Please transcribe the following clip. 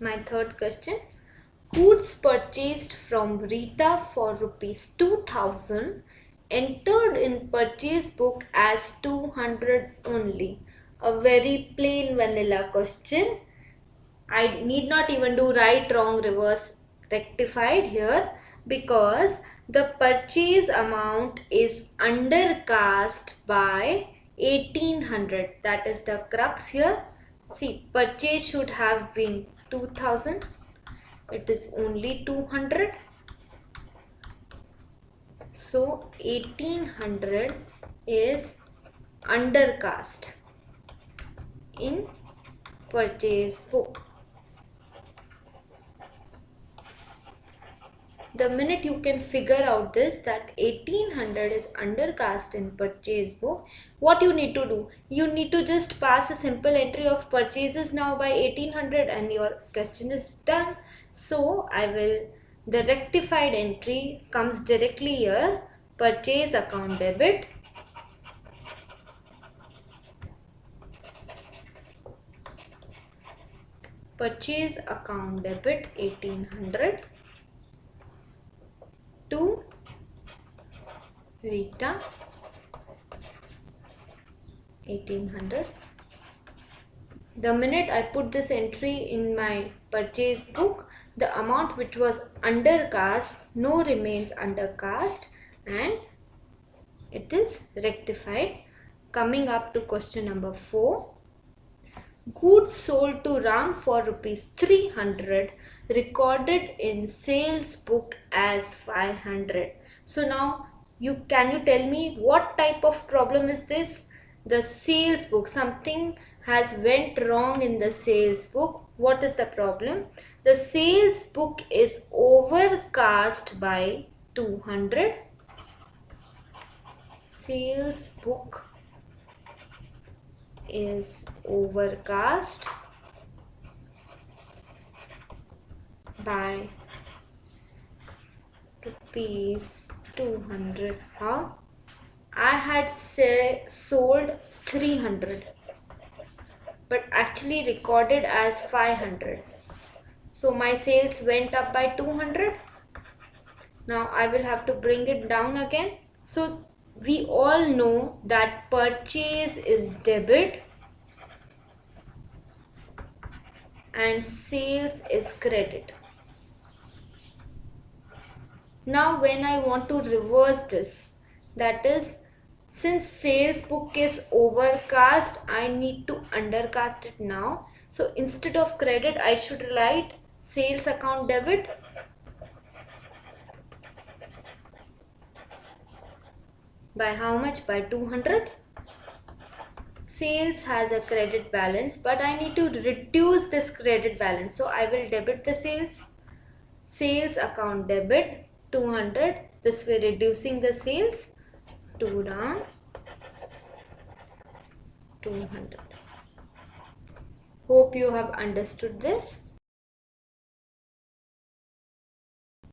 My third question. Goods purchased from Rita for rupees 2000 entered in purchase book as 200 only. A very plain vanilla question. I need not even do right, wrong, reverse, rectified here because the purchase amount is undercast by 1800. That is the crux here. See, purchase should have been 2000. It is only 200. So 1800 is undercast in purchase book. The minute you can figure out this, that 1800 is undercast in purchase book, what you need to do? You need to just pass a simple entry of purchases now by 1800 and your question is done. So the rectified entry comes directly here. Purchase account debit. Purchase account debit 1800 to Rita 1800. The minute I put this entry in my purchase book, the amount which was undercast now remains undercast and it is rectified. Coming up to question number 4. Goods sold to Ram for rupees 300 recorded in sales book as 500. So now can you tell me what type of problem is this? The sales book, something has went wrong in the sales book. What is the problem? The sales book is overcast by 200. Sales book is overcast by rupees 200. How? I had sold 300 but actually recorded as 500. So my sales went up by 200. Now I will have to bring it down again. So we all know that purchase is debit and sales is credit. Now when I want to reverse this, that is, since sales book is overcast, I need to undercast it now. So instead of credit, I should write sales account debit. By how much? By 200. Sales has a credit balance, but I need to reduce this credit balance. So I will debit the sales. Sales account debit 200. This way reducing the sales. 2 down, 200. Hope you have understood this.